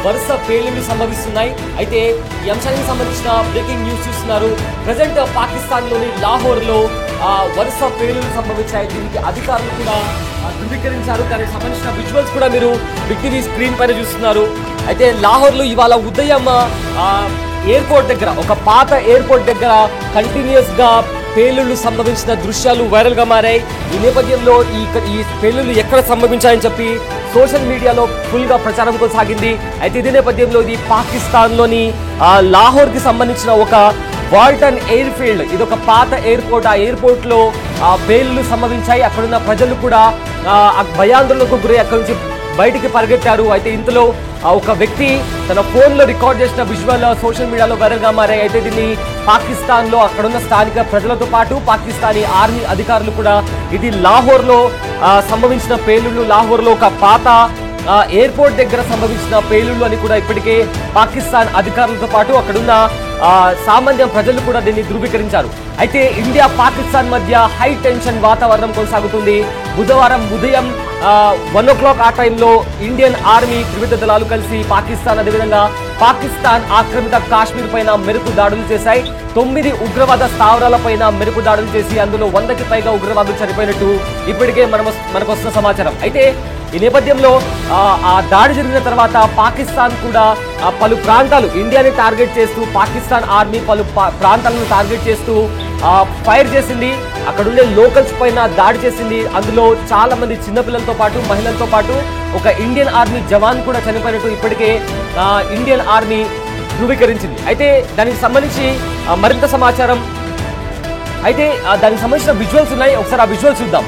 వరుస పేలుళ్లు సంభవిస్తున్నాయి. అయితే ఈ అంశానికి సంబంధించిన బ్రేకింగ్ న్యూస్ చూస్తున్నారు. ప్రజెంట్ పాకిస్తాన్ లోని లాహోర్ లో వరుస పేలుళ్లు సంభవించాయి. దీనికి అధికారులు కూడా ధృవీకరించారు. దానికి సంబంధించిన విజువల్స్ కూడా మీరు బిగ్ టీవీ స్క్రీన్ పైన చూస్తున్నారు. అయితే లాహోర్ లో ఇవాళ ఉదయం ఎయిర్పోర్ట్ దగ్గర, ఒక పాత ఎయిర్పోర్ట్ దగ్గర కంటిన్యూస్ గా పేలుళ్లు సంభవించిన దృశ్యాలు వైరల్ గా మారాయి. ఈ నేపథ్యంలో ఈ పేలుళ్లు ఎక్కడ సంభవించాయని చెప్పి సోషల్ మీడియాలో ఫుల్ గా ప్రచారం కొనసాగింది. అయితే ఇదే నేపథ్యంలో ఇది పాకిస్తాన్ లోని లాహోర్ కి సంబంధించిన ఒక వాల్టన్ ఎయిర్ ఫీల్డ్. ఇది ఒక పాత ఎయిర్పోర్ట్. ఆ ఎయిర్పోర్ట్ లో పేలుళ్లు సంభవించాయి. అక్కడున్న ప్రజలు కూడా భయాందోళనకు గురై అక్కడి నుంచి బయటికి పరిగెత్తారు. అయితే ఇంతలో ఒక వ్యక్తి తన ఫోన్ లో రికార్డ్ చేసిన విజువల్ సోషల్ మీడియాలో వైరల్ గా మారాయి. అయితే దీన్ని పాకిస్తాన్ లో అక్కడున్న స్థానిక ప్రజలతో పాటు పాకిస్తానీ ఆర్మీ అధికారులు కూడా ఇది లాహోర్ లో సంభవించిన పేలుళ్లు, లాహోర్ లో ఒక పాత ఎయిర్పోర్ట్ దగ్గర సంభవించిన పేలుళ్లు అని కూడా ఇప్పటికే పాకిస్తాన్ అధికారులతో పాటు అక్కడున్న సామాన్య ప్రజలు కూడా దీన్ని ధృవీకరించారు. అయితే ఇండియా పాకిస్తాన్ మధ్య హై టెన్షన్ వాతావరణం కొనసాగుతుంది. బుధవారం ఉదయం 1 o'clock ఆ టైంలో ఇండియన్ ఆర్మీ త్రివిధ దళాలు కలిసి పాకిస్తాన్, అదేవిధంగా పాకిస్తాన్ ఆక్రమిత కాశ్మీర్ పైన మెరుపు దాడులు చేశాయి. 9 ఉగ్రవాద స్థావరాల పైన మెరుపు దాడులు చేసి అందులో 100కి పైగా ఉగ్రవాదులు చనిపోయినట్టు ఇప్పటికే మనకు వస్తున్న సమాచారం. అయితే ఈ నేపథ్యంలో ఆ దాడి జరిగిన తర్వాత పాకిస్తాన్ కూడా పలు ప్రాంతాలు ఇండియాని టార్గెట్ చేస్తూ, పాకిస్తాన్ ఆర్మీ పలు ప్రాంతాలను టార్గెట్ చేస్తూ ఫైర్ చేసింది. అక్కడుండే లోకల్స్ పైన దాడి చేసింది. అందులో చాలా మంది చిన్నపిల్లలతో పాటు మహిళలతో పాటు ఒక ఇండియన్ ఆర్మీ జవాన్ కూడా చనిపోయినట్టు ఇప్పటికే ఇండియన్ ఆర్మీ ధృవీకరించింది. అయితే దానికి సంబంధించి మరింత సమాచారం, అయితే దానికి సంబంధించిన విజువల్స్ ఉన్నాయి. ఒకసారి ఆ విజువల్స్ చూద్దాం.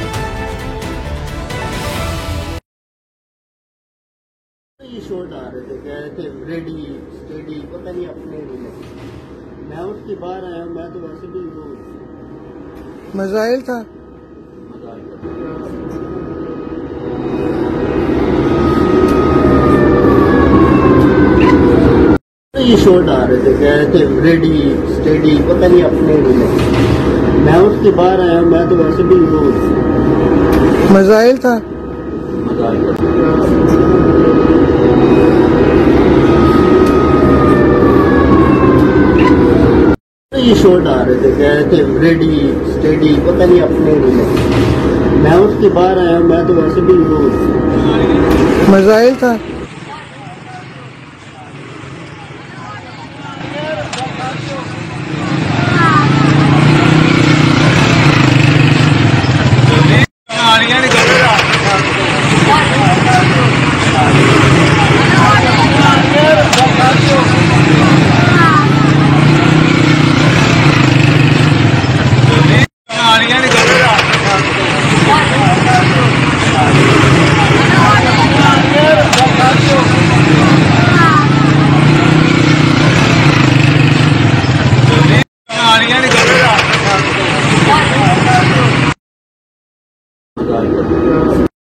शॉट आ रहे थे, कह रहे थे रेडी स्टेडी, पता नहीं अपने नहीं। मैं उठ के बाहर आया, मैं तो वैसे भी वो मिसाइल था। ये शॉट आ रहे थे, कह रहे थे रेडी स्टेडी, पता नहीं अपने नहीं। मैं उठ के बाहर आया, मैं तो वैसे भी वो मिसाइल था। ये शॉट आ रहे थे, कह रहे थे रेडी स्टेडी, पता नहीं अपने नहीं। मैं उठ के बाहर आया, मैं तो वैसे भी वो मिसाइल था।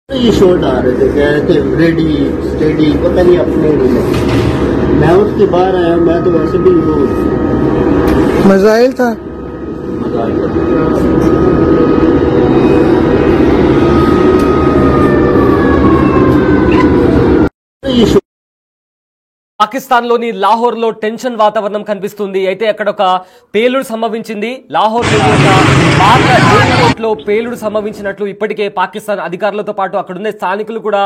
ये शॉट आ रहे थे, कह रहे थे रेडी स्टेडी, पता नहीं अपने नहीं। मैं उठ के बाहर आया, मैं तो वैसे भी वो मिसाइल था। పాకిస్తాన్ లోని లాహోర్ లో టెన్షన్ వాతావరణం కనిపిస్తుంది. అయితే అక్కడ ఒక పేలుడు సంభవించింది. లాహోర్ పాత ఎయిర్పోర్ట్ లో పేలుడు సంభవించినట్లు ఇప్పటికే పాకిస్తాన్ అధికారులతో పాటు అక్కడుండే స్థానికులు కూడా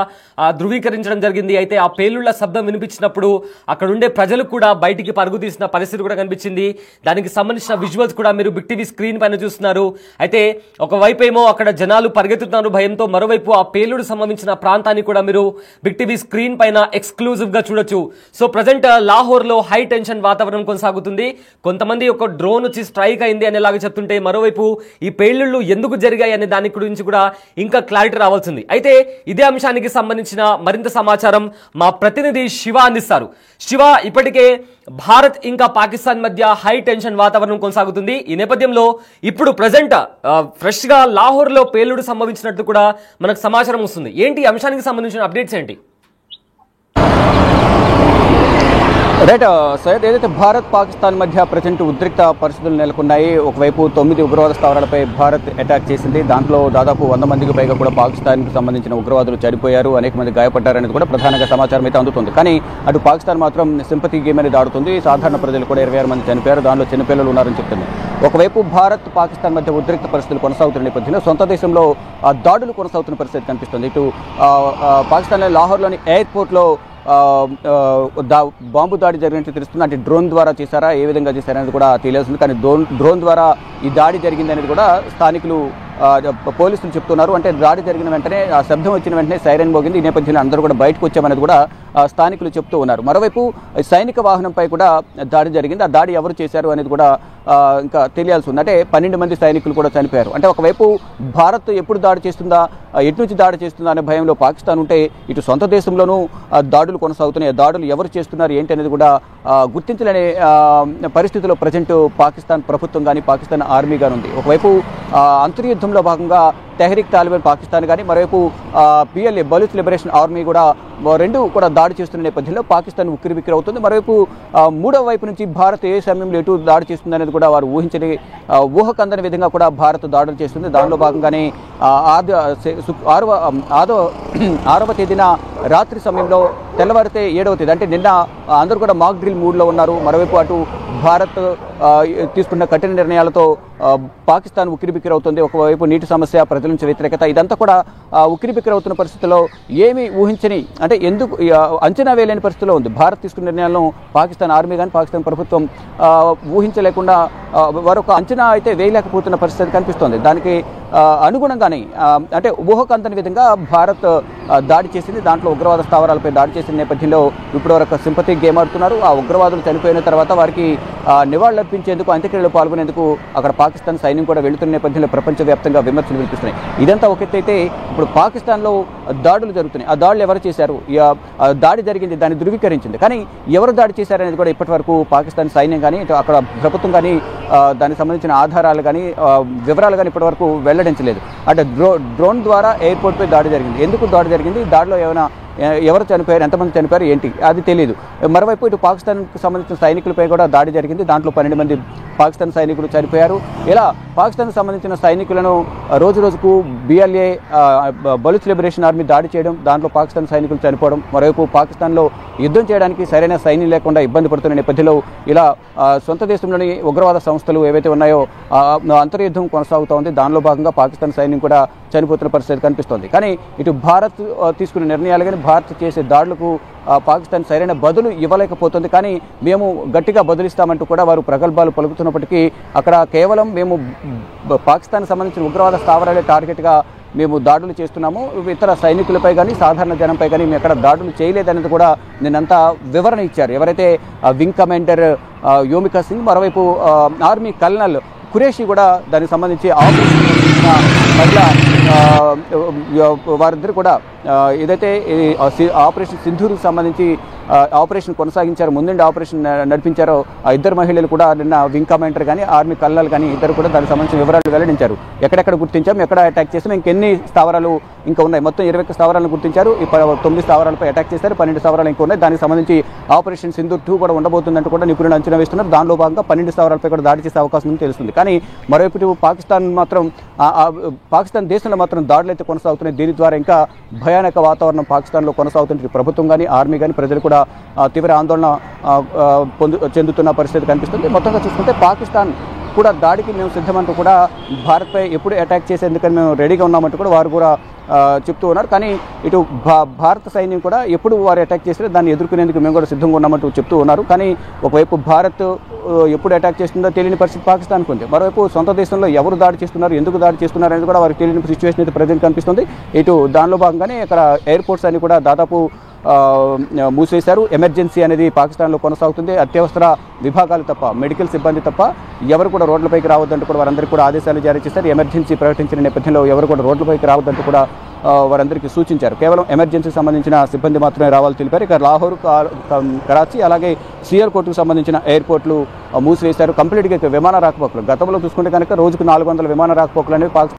ధృవీకరించడం జరిగింది. అయితే ఆ పేలుళ్ల శబ్దం వినిపించినప్పుడు అక్కడుండే ప్రజలు కూడా బయటికి పరుగు తీసిన పరిస్థితి కూడా కనిపించింది. దానికి సంబంధించిన విజువల్స్ కూడా మీరు బిగ్ టీవీ స్క్రీన్ పైన చూస్తున్నారు. అయితే ఒకవైపు ఏమో అక్కడ జనాలు పరిగెత్తుతున్నారు భయంతో, మరోవైపు ఆ పేలుడు సంభవించిన ప్రాంతాన్ని కూడా మీరు బిగ్ టీవీ స్క్రీన్ పైన ఎక్స్క్లూజివ్ గా చూడొచ్చు. సో ప్రజెంట్ లాహోర్ లో హై టెన్షన్ వాతావరణం కొనసాగుతుంది. కొంతమంది ఒక డ్రోన్ వచ్చి స్ట్రైక్ అయింది అనేలాగా చెప్తుంటే, మరోవైపు ఈ పేలుళ్లు ఎందుకు జరిగాయి అనే దాని గురించి కూడా ఇంకా క్లారిటీ రావాల్సింది. అయితే ఇదే అంశానికి సంబంధించిన మరింత సమాచారం మా ప్రతినిధి శివ అందిస్తారు. శివ, ఇప్పటికే భారత్ ఇంకా పాకిస్తాన్ మధ్య హై టెన్షన్ వాతావరణం కొనసాగుతుంది. ఈ నేపథ్యంలో ఇప్పుడు ప్రజెంట్ ఫ్రెష్ గా లాహోర్ లో పేలుడు సంభవించినట్టు కూడా మనకు సమాచారం వస్తుంది. ఏంటి అంశానికి సంబంధించిన అప్డేట్స్ ఏంటి? రైట్ సయ్యద్, ఏదైతే భారత్ పాకిస్తాన్ మధ్య ప్రజెంట్ ఉద్రిక్త పరిస్థితులు నెలకొన్నాయి. ఒకవైపు 9 ఉగ్రవాద స్థావరాలపై భారత్ అటాక్ చేసింది. దాంట్లో దాదాపు 100 మందికి పైగా కూడా పాకిస్తాన్కి సంబంధించిన ఉగ్రవాదులు చనిపోయారు, అనేక మంది గాయపడ్డారనేది కూడా ప్రధానంగా సమాచారం అయితే అందుతుంది. కానీ అటు పాకిస్తాన్ మాత్రం సింపతి గేమ్ అనేది ఆడుతుంది. సాధారణ ప్రజలు కూడా 26 మంది చనిపోయారు, దానిలో చిన్నపిల్లలు ఉన్నారని చెప్తుంది. ఒకవైపు భారత్ పాకిస్తాన్ మధ్య ఉద్రిక్త పరిస్థితులు కొనసాగుతున్న నేపథ్యంలో సొంత దేశంలో దాడులు కొనసాగుతున్న పరిస్థితి కనిపిస్తుంది. ఇటు పాకిస్తాన్లో లాహోర్లోని ఎయిర్పోర్ట్లో బాంబు దాడి జరిగినట్టు తెలుస్తుంది. అంటే డ్రోన్ ద్వారా చేశారా, ఏ విధంగా చేశారనేది కూడా తెలియాల్సింది. కానీ డ్రోన్ ద్వారా ఈ దాడి జరిగింది అనేది కూడా స్థానికులు పోలీసులు చెప్తున్నారు. అంటే దాడి జరిగిన వెంటనే ఆ శబ్దం వచ్చిన వెంటనే సైరన్ మోగింది. ఈ నేపథ్యంలో అందరూ కూడా బయటకు వచ్చామనేది కూడా స్థానికులు చెప్తూ ఉన్నారు. మరోవైపు సైనిక వాహనంపై కూడా దాడి జరిగింది. ఆ దాడి ఎవరు చేశారు అనేది కూడా ఇంకా తెలియాల్సి ఉంది. అంటే 12 మంది సైనికులు కూడా చనిపోయారు. అంటే ఒకవైపు భారత్ ఎప్పుడు దాడి చేస్తుందా, ఎటు నుంచి దాడి చేస్తుందా అనే భయంలో పాకిస్తాన్ ఉంటే, ఇటు సొంత దేశంలోనూ దాడులు కొనసాగుతున్నాయి. దాడులు ఎవరు చేస్తున్నారు ఏంటి అనేది కూడా గుర్తించలేని పరిస్థితిలో ప్రజెంట్ పాకిస్తాన్ ప్రభుత్వం కానీ పాకిస్తాన్ ఆర్మీ కానీ ఉంది. ఒకవైపు అంతర్యుద్ధంలో భాగంగా తెహ్రీక్ తాలిబాన్ పాకిస్తాన్ కానీ, మరోవైపు PLA బలూచ్ లిబరేషన్ ఆర్మీ కూడా రెండు కూడా దాడి చేస్తున్న నేపథ్యంలో పాకిస్తాన్ ఉక్కిరిబిక్కిరి అవుతుంది. మరోవైపు మూడవ వైపు నుంచి భారత్ ఏ సమయంలో ఎటు దాడి చేస్తుంది అనేది కూడా వారు ఊహించని ఊహకందని విధంగా కూడా భారత్ దాడులు చేస్తుంది. దానిలో భాగంగానే 6వ తేదీన రాత్రి సమయంలో తెల్లవారితే 7వ తేదీ అంటే నిన్న అందరూ కూడా మాక్ డ్రిల్ మూడ్లో ఉన్నారు. మరోవైపు అటు భారత్ తీసుకున్న కఠిన నిర్ణయాలతో పాకిస్తాన్ ఉక్కిరిబిక్కిరి అవుతుంది. ఒకవైపు నీటి సమస్య, ప్రజల నుంచి వ్యతిరేకత, ఇదంతా కూడా ఉక్కిరిబిక్కిరి అవుతున్న పరిస్థితుల్లో ఏమీ ఊహించని, అంటే ఎందుకు అంచనా వేయలేని పరిస్థితిలో ఉంది. భారత్ తీసుకున్న నిర్ణయాలను పాకిస్తాన్ ఆర్మీ కానీ పాకిస్తాన్ ప్రభుత్వం ఊహించలేకుండా వారొక అంచనా అయితే వేయలేకపోతున్న పరిస్థితి కనిపిస్తోంది. దానికి అనుగుణంగానే అంటే ఊహకందని విధంగా భారత్ దాడి చేసింది. దాంట్లో ఉగ్రవాద స్థావరాలపై దాడి చేసిన నేపథ్యంలో ఇప్పటివరకు సింపతి గేమ్ ఆడుతున్నారు. ఆ ఉగ్రవాదులు చనిపోయిన తర్వాత వారికి నివాళులర్పించేందుకు, అంత్యక్రియలో పాల్గొనేందుకు అక్కడ పాకిస్తాన్ సైన్యం కూడా వెళుతున్న నేపథ్యంలో ప్రపంచవ్యాప్తంగా విమర్శలు వినిపిస్తున్నాయి. ఇదంతా ఒక ఎత్తు అయితే, ఇప్పుడు పాకిస్తాన్లో దాడులు జరుగుతున్నాయి. ఆ దాడులు ఎవరు చేశారు, దాడి జరిగింది, దాన్ని ధృవీకరించింది. కానీ ఎవరు దాడి చేశారనేది కూడా ఇప్పటివరకు పాకిస్తాన్ సైన్యం కానీ అక్కడ ప్రభుత్వం కానీ దానికి సంబంధించిన ఆధారాలు కానీ వివరాలు కానీ ఇప్పటివరకు వెల్లడించలేదు. అంటే డ్రోన్ ద్వారా ఎయిర్పోర్ట్పై దాడి జరిగింది. ఎందుకు దాడి జరిగింది, దాడిలో ఎవరు చనిపోయారు, ఎంతమంది చనిపోయారు ఏంటి అది తెలియదు. మరోవైపు ఇటు పాకిస్తాన్కి సంబంధించిన సైనికులపై కూడా దాడి జరిగింది. దాంట్లో 12 మంది పాకిస్తాన్ సైనికులు చనిపోయారు. ఇలా పాకిస్తాన్కి సంబంధించిన సైనికులను రోజు రోజుకు BLA బలూచ్ లిబరేషన్ ఆర్మీ దాడి చేయడం, దాంట్లో పాకిస్తాన్ సైనికులు చనిపోవడం, మరోవైపు పాకిస్తాన్లో యుద్ధం చేయడానికి సరైన సైన్యం లేకుండా ఇబ్బంది పడుతున్న నేపథ్యంలో ఇలా సొంత దేశంలోని ఉగ్రవాద సంస్థలు ఏవైతే ఉన్నాయో అంతర్యుద్ధం కొనసాగుతూ ఉంది. దానిలో భాగంగా పాకిస్తాన్ సైన్యం కూడా చనిపోతున్న పరిస్థితి కనిపిస్తోంది. కానీ ఇటు భారత్ తీసుకునే నిర్ణయాలు కానీ భారత్ చేసే దాడులకు పాకిస్తాన్ సరైన బదులు ఇవ్వలేకపోతుంది. కానీ మేము గట్టిగా బదులిస్తామంటూ కూడా వారు ప్రగల్భాలు పలుకుతున్నప్పటికీ అక్కడ కేవలం మేము పాకిస్తాన్కి సంబంధించిన ఉగ్రవాద స్థావరాలే టార్గెట్గా మేము దాడులు చేస్తున్నాము, ఇతర సైనికులపై కానీ సాధారణ జనంపై కానీ మేము ఎక్కడ దాడులు చేయలేదనేది కూడా నిన్నంతా వివరణ ఇచ్చారు. ఎవరైతే వింగ్ కమాండర్ యోమికా సింగ్, మరోవైపు ఆర్మీ కల్నల్ ఖురేషి కూడా దానికి సంబంధించి మహిళ వారిద్దరు కూడా ఏదైతే ఆపరేషన్ సింధూర్కి సంబంధించి ఆపరేషన్ కొనసాగించారు, ముందుండి ఆపరేషన్ నడిపించారో ఆ ఇద్దరు మహిళలు కూడా నిన్న వింగ్ కమాండర్ కానీ ఆర్మీ కల్నల్ కానీ ఇద్దరు కూడా దానికి సంబంధించిన వివరాలు వెల్లడించారు. ఎక్కడెక్కడ గుర్తించాం, ఎక్కడ అటాక్ చేసాం, ఇంకెన్ని స్థావరాలు ఇంకా ఉన్నాయి, మొత్తం 21 స్థావరాలను గుర్తించారు. 9 స్థావరాలపై అటాక్ చేశారు, 12 స్థావరాలు ఇంకా ఉన్నాయి. దానికి సంబంధించి ఆపరేషన్ సింధూర్ 2 కూడా ఉండబోతుందంటూ కూడా నిపుణులు అంచనా వేస్తున్నారు. దానిలో భాగంగా 12 స్థావరాలపై కూడా దాడి చేసే అవకాశం ఉందని తెలుస్తుంది. కానీ మరోవైపు పాకిస్తాన్ దేశంలో మాత్రం దాడులు అయితే కొనసాగుతున్నాయి. దీని ద్వారా ఇంకా భయానక వాతావరణం పాకిస్తాన్లో కొనసాగుతుంది. ప్రభుత్వం కానీ ఆర్మీ కానీ ప్రజలు కూడా తీవ్ర ఆందోళన చెందుతున్న పరిస్థితి కనిపిస్తుంది. మొత్తంగా చూసుకుంటే పాకిస్తాన్ కూడా దాడికి మేము సిద్ధమంటూ కూడా భారత్పై ఎప్పుడు అటాక్ చేసేందుకని మేము రెడీగా ఉన్నామంటూ కూడా వారు కూడా చెప్తూ ఉన్నారు. కానీ ఇటు భారత సైన్యం కూడా ఎప్పుడు వారు అటాక్ చేసినా దాన్ని ఎదుర్కొనేందుకు మేము కూడా సిద్ధంగా ఉన్నామంటూ చెప్తూ ఉన్నారు. కానీ ఒకవైపు భారత్ ఎప్పుడు అటాక్ చేస్తుందో తెలియని పరిస్థితి పాకిస్తాన్కు ఉంది. మరోవైపు సొంత దేశంలో ఎవరు దాడి చేస్తున్నారు, ఎందుకు దాడి చేస్తున్నారు అనేది కూడా వారికి తెలియని సిచ్యువేషన్ అయితే ప్రజెంట్ కనిపిస్తుంది. ఇటు దానిలో భాగంగానే ఇక్కడ ఎయిర్పోర్ట్స్ అన్ని కూడా దాదాపు మూసివేశారు. ఎమర్జెన్సీ అనేది పాకిస్తాన్లో కొనసాగుతుంది. అత్యవసర విభాగాలు తప్ప, మెడికల్ సిబ్బంది తప్ప ఎవరు కూడా రోడ్లపైకి రావద్దంటూ కూడా వారందరికీ కూడా ఆదేశాలు జారీ చేశారు. ఎమర్జెన్సీ ప్రకటించిన నేపథ్యంలో ఎవరు కూడా రోడ్లపైకి రావద్దంటూ కూడా వారందరికీ సూచించారు. కేవలం ఎమర్జెన్సీకి సంబంధించిన సిబ్బంది మాత్రమే రావాలని తెలిపారు. ఇక లాహోర్, కరాచీ అలాగే సియాల్కోట్కు సంబంధించిన ఎయిర్పోర్ట్లు మూసివేశారు. కంప్లీట్గా విమాన రాకపోకలు గతంలో చూసుకుంటే కనుక రోజుకు 400 విమాన రాకపోకలు అనేవి